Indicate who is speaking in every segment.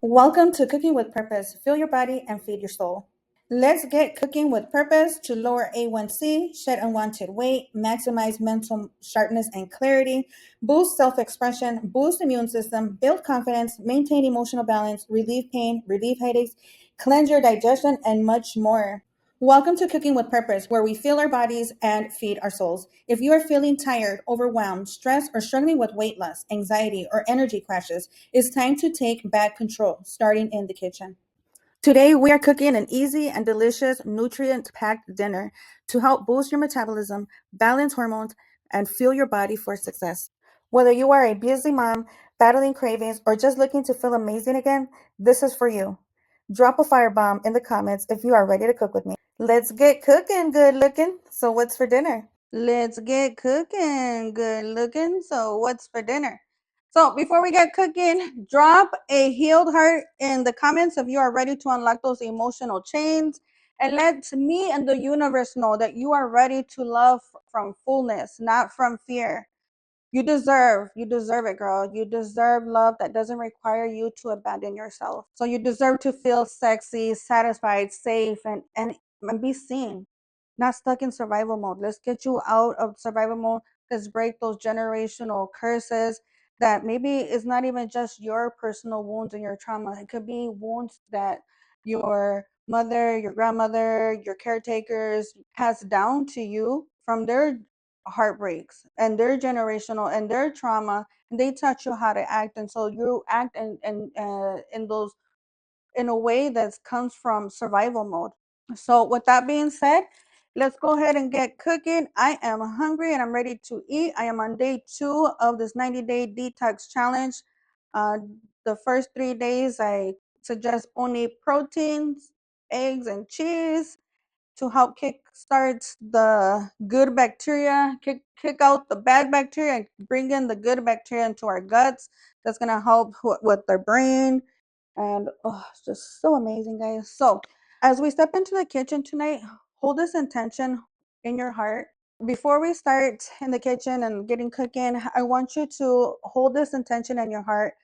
Speaker 1: Welcome to Cooking with Purpose. Fill your body and feed your soul. Let's get cooking with purpose to lower A1C, shed unwanted weight, maximize mental sharpness and clarity, boost self expression, boost immune system, build confidence, maintain emotional balance, relieve pain, relieve headaches, cleanse your digestion, and much more. Welcome to Cooking with Purpose, where we fill our bodies and feed our souls. If you are feeling tired, overwhelmed, stressed, or struggling with weight loss, anxiety, or energy crashes, it's time to take back control, starting in the kitchen. Today, we are cooking an easy and delicious nutrient packed dinner to help boost your metabolism, balance hormones, and fuel your body for success. Whether you are a busy mom, battling cravings, or just looking to feel amazing again, this is for you. Drop a firebomb in the comments if you are ready to cook with me. Let's get cooking, good looking. So, what's for dinner? Let's get cooking, good looking. So, what's for dinner? So before we get cooking, drop a healed heart in the comments if you are ready to unlock those emotional chains. And let me and the universe know that you are ready to love from fullness, not from fear. You deserve it, girl. You deserve love that doesn't require you to abandon yourself. So you deserve to feel sexy, satisfied, safe, and be seen, not stuck in survival mode. Let's get you out of survival mode. Let's break those generational curses that maybe it's not even just your personal wounds and your trauma. It could be wounds that your mother, your grandmother, your caretakers passed down to you from their heartbreaks and their generational and their trauma, and they taught you how to act, and so you act in those in a way that comes from survival mode. So with that being said, let's go ahead and get cooking. I am hungry and I'm ready to eat. I am on day 2 of this 90-day detox challenge. uh, the first 3 days I suggest only proteins, eggs, and cheese to help kickstart the good bacteria, kick out the bad bacteria, and bring in the good bacteria into our guts. That's gonna help with their brain, and oh, it's just so amazing, guys. So, as we step into the kitchen tonight, hold this intention in your heart. Before we start in the kitchen and getting cooking, I want you to hold this intention in your heart.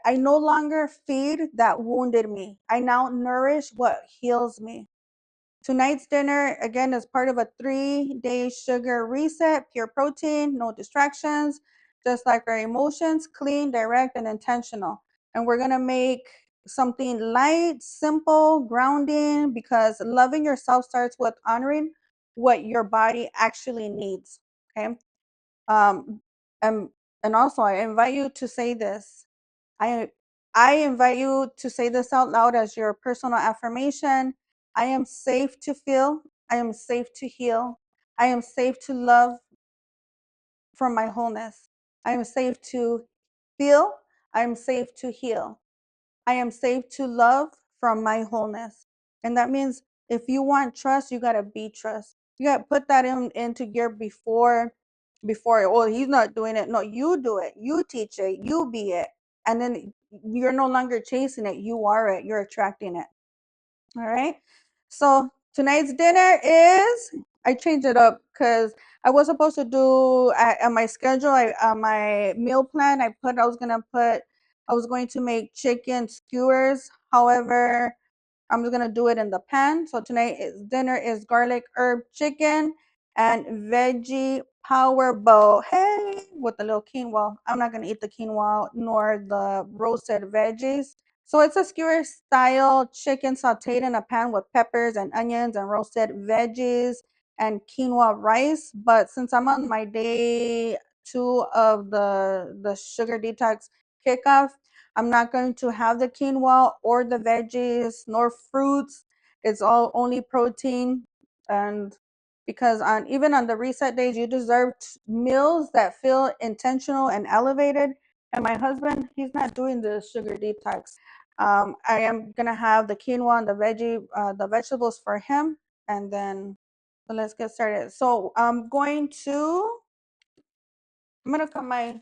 Speaker 1: I no longer feed that wounded me. I now nourish what heals me. Tonight's dinner, again, is part of a 3-day sugar reset, pure protein, no distractions, just like our emotions, clean, direct, and intentional. And we're going to make something light, simple, grounding, because loving yourself starts with honoring what your body actually needs. Okay. Um, and, and also, I invite you to say this. I I invite you to say this out loud as your personal affirmation. I am safe to feel. I am safe to heal. I am safe to love from my wholeness. I am safe to feel. I am safe to heal. I am safe to love from my wholeness. And that means if you want trust, you gotta be trust. You gotta put that into gear before, oh, he's not doing it. No, you do it. You teach it. You be it. And then you're no longer chasing it. You are it. You're attracting it. All right. So tonight's dinner is, I changed it up because I was supposed to do on my schedule, my meal plan, I was going to make chicken skewers. However, I'm just gonna do it in the pan. So tonight's dinner is garlic herb chicken and veggie power bowl. Hey, with a little quinoa. I'm not gonna eat the quinoa nor the roasted veggies. So it's a skewer style chicken sautéed in a pan with peppers and onions and roasted veggies and quinoa rice. But since I'm on my day 2 of the sugar detox kickoff, I'm not going to have the quinoa or the veggies nor fruits. It's all only protein. And because on even on the reset days, you deserve meals that feel intentional and elevated. And my husband, he's not doing the sugar detox. I am gonna have the quinoa and the vegetables for him, and then so let's get started. So I'm gonna cut my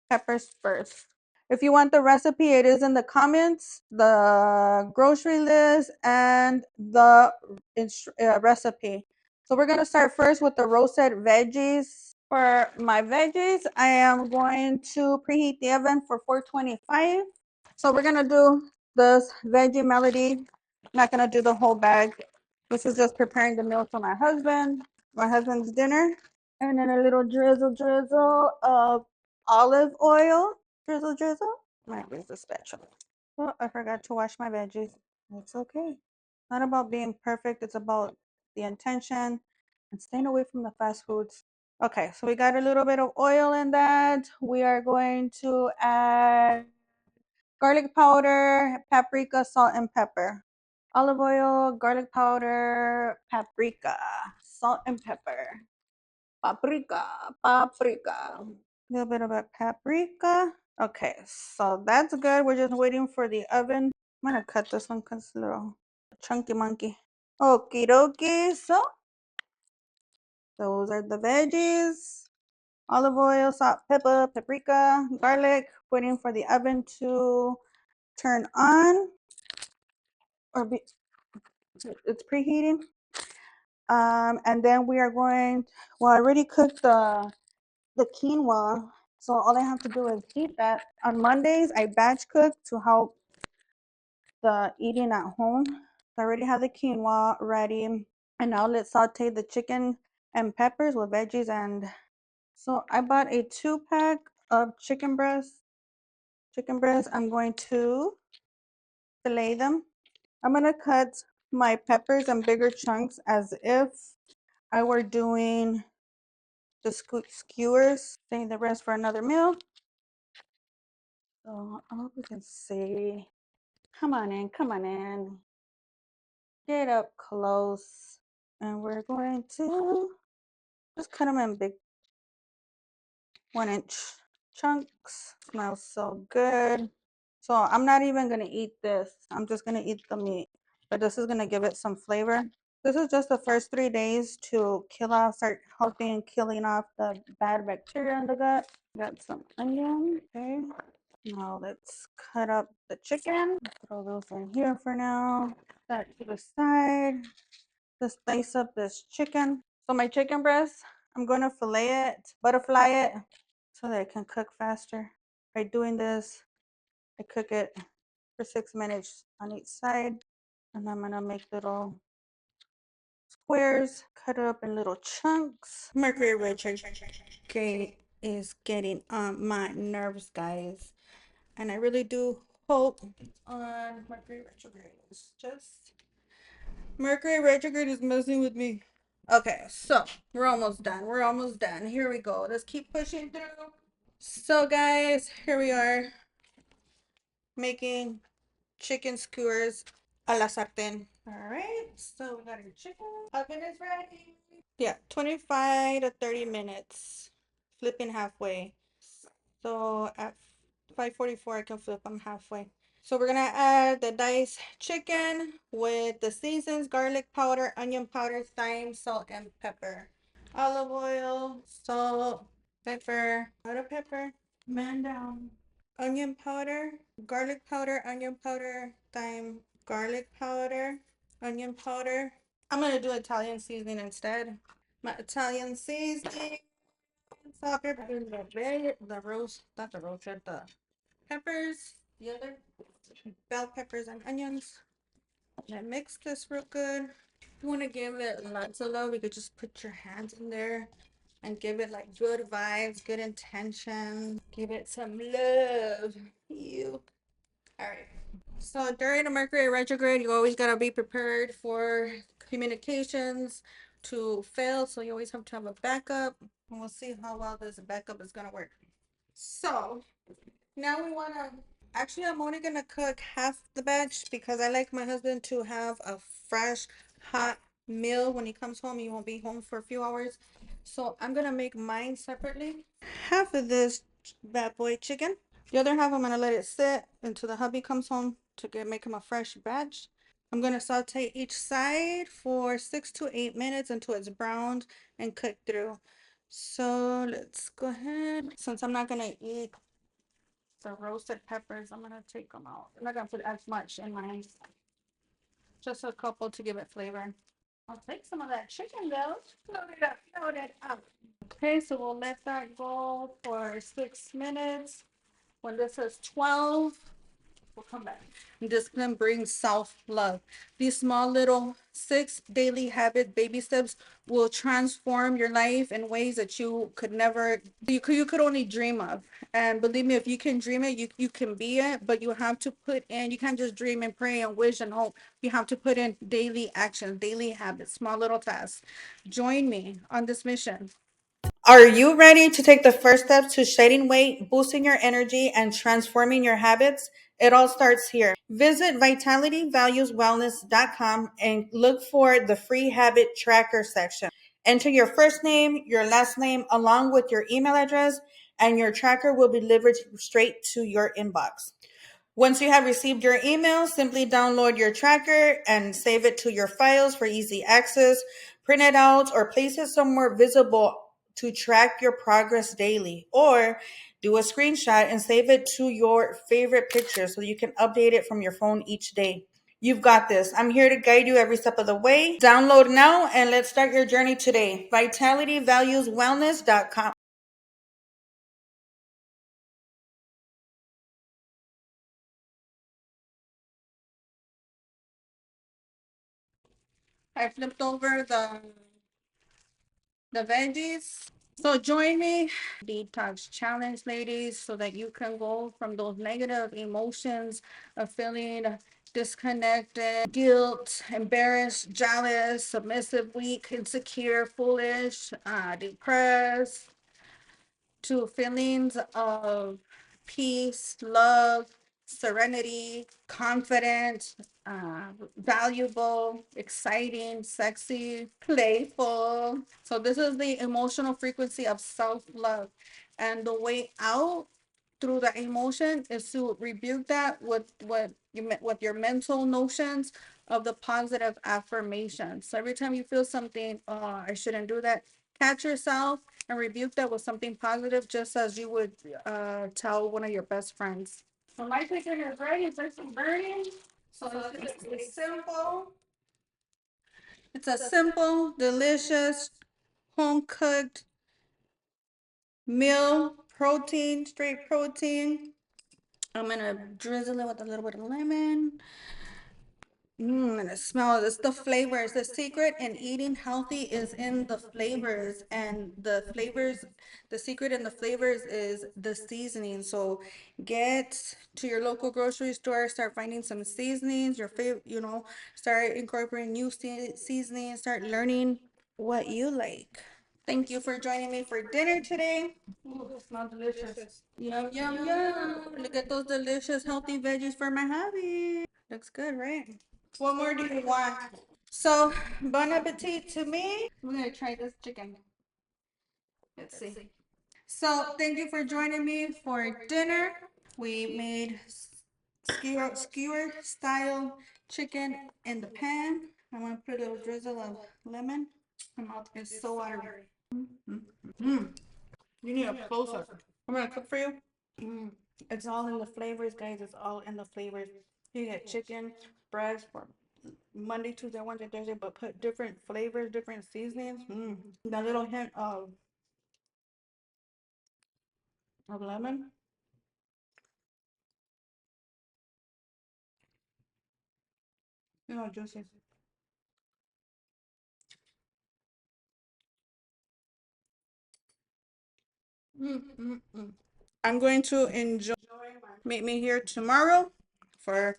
Speaker 1: peppers first. If you want the recipe, it is in the comments, the grocery list, and the recipe. So we're gonna start first with the roasted veggies. For my veggies, I am going to preheat the oven for 425. So we're gonna do this veggie melody. Not gonna do the whole bag. This is just preparing the meal for my husband's dinner. And then a little drizzle of olive oil. Drizzle. Where's the spatula? Oh, I forgot to wash my veggies. It's okay. Not about being perfect. It's about the intention and staying away from the fast foods. Okay, so we got a little bit of oil in that. We are going to add garlic powder, paprika, salt, and pepper. Olive oil, garlic powder, paprika, salt, and pepper. Paprika. A little bit of a paprika. Okay, so that's good. We're just waiting for the oven. I'm gonna cut this one because it's a little chunky monkey. Okie dokie. So those are the veggies. Olive oil, salt, pepper, paprika, garlic. Waiting for the oven to turn on or be, it's preheating. And then we are going, well, I already cooked the quinoa. So all I have to do is heat that. On Mondays, I batch cook to help the eating at home. So I already have the quinoa ready. And now let's saute the chicken and peppers with veggies. And so I bought a 2-pack of chicken breasts. I'm going to fillet them. I'm going to cut my peppers in bigger chunks as if I were doing the skewers, saving the rest for another meal. So I hope you can see. Come on in. Get up close. And we're going to just cut them in big 1-inch chunks. Smells so good. So I'm not even gonna eat this. I'm just gonna eat the meat. But this is gonna give it some flavor. This is just the first 3 days to start helping killing off the bad bacteria in the gut. Got some onion, okay. Now let's cut up the chicken. Throw those in here for now. That to the side. Let's slice up this chicken. So my chicken breast, I'm going to fillet it, butterfly it, so that it can cook faster. By doing this, I cook it for 6 minutes on each side. And I'm going to make little squares, cut it up in little chunks. Mercury retrograde is getting on my nerves, guys. And I really do hope on Mercury retrograde. It's just Mercury retrograde is messing with me. Okay, so we're almost done. Here we go. Let's keep pushing through. So guys, here we are making chicken skewers a la sartén. All right, so we got our chicken. Oven is ready. Yeah, 25 to 30 minutes. Flipping halfway. So at 5:44, I can flip them halfway. So we're gonna add the diced chicken with the seasons, garlic powder, onion powder, thyme, salt, and pepper. Olive oil, salt, pepper, powder pepper, man down. Onion powder, garlic powder, onion powder, thyme, garlic powder, onion powder. I'm gonna do Italian seasoning instead. My Italian seasoning, salt, pepper, the roast, not the roast, the peppers, the other bell peppers and onions. And mix this real good. If you want to give it lots of love, you could just put your hands in there and give it like good vibes, good intention. Give it some love. You. All right. So during the Mercury retrograde, you always gotta be prepared for communications to fail. So you always have to have a backup. And we'll see how well this backup is gonna work. So now we wanna actually I'm only gonna cook half the batch because I like my husband to have a fresh, hot meal when he comes home. He won't be home for a few hours. So I'm gonna make mine separately. Half of this bad boy chicken. The other half I'm gonna let it sit until the hubby comes home to make him a fresh batch. I'm gonna saute each side for 6 to 8 minutes until it's browned and cooked through. So let's go ahead. Since I'm not gonna eat the roasted peppers, I'm gonna take them out. I'm not gonna put as much in mine. Just a couple to give it flavor. I'll take some of that chicken though. Load it up. Okay, so we'll let that go for 6 minutes. When this is 12, We'll come back. Discipline brings self-love. These small little 6 daily habit baby steps will transform your life in ways that you could never, you could only dream of. And believe me, if you can dream it, you can be it, but you have to put in, you can't just dream and pray and wish and hope. You have to put in daily action, daily habits, small little tasks. Join me on this mission. Are you ready to take the first steps to shedding weight, boosting your energy, and transforming your habits? It all starts here. Visit vitalityvalueswellness.com and look for the free habit tracker section. Enter your first name, your last name, along with your email address, and your tracker will be delivered straight to your inbox. Once you have received your email, simply download your tracker and save it to your files for easy access. Print it out or place it somewhere visible to track your progress daily, or do a screenshot and save it to your favorite picture so you can update it from your phone each day. You've got this. I'm here to guide you every step of the way. Download now and let's start your journey today. vitalityvalueswellness.com. I flipped over the veggies. So join me detox challenge, ladies, so that you can go from those negative emotions of feeling disconnected, guilt, embarrassed, jealous, submissive, weak, insecure, foolish, depressed, to feelings of peace, love, serenity, confident, valuable, exciting, sexy, playful. So this is the emotional frequency of self-love. And the way out through the emotion is to rebuke that with with your mental notions of the positive affirmations. So every time you feel something, oh, I shouldn't do that, catch yourself and rebuke that with something positive, just as you would tell one of your best friends. So my chicken is ready. It's actually burning. So it's simple. It's a simple, delicious, home cooked meal, protein, straight protein. I'm gonna drizzle it with a little bit of lemon. And the smell, it's the flavors. The secret in eating healthy is in the flavors, and the flavors, the secret in the flavors is the seasoning. So get to your local grocery store, start finding some seasonings, your favorite, start incorporating new seasonings, start learning what you like. Thank you for joining me for dinner today. Ooh, it smells delicious. Yum, yum, yum. Look at those delicious, healthy veggies for my hubby. Looks good, right? What more do you want? So, bon appetit to me. We're gonna try this chicken. Let's see. So, thank you for joining me for dinner. We made skewer style chicken in the pan. I'm gonna put a little drizzle of lemon. My mouth is so watery. Mm. You need a close up. I'm gonna cook for you. Mm. It's all in the flavors, guys. It's all in the flavors. You get chicken, breast, for Monday, Tuesday, Wednesday, Thursday, but put different flavors, different seasonings. That little hint of lemon. Juicy. Mm. I'm going to enjoy. Meet me here tomorrow for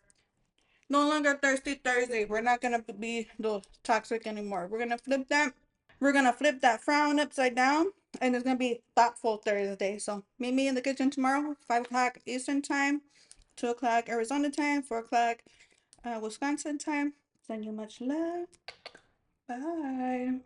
Speaker 1: No Longer Thirsty Thursday. We're not gonna be those toxic anymore. We're gonna flip that. We're gonna flip that frown upside down, and it's gonna be Thoughtful Thursday. So meet me in the kitchen tomorrow, 5 o'clock Eastern time, 2 o'clock Arizona time, 4 o'clock Wisconsin time. Send you much love. Bye.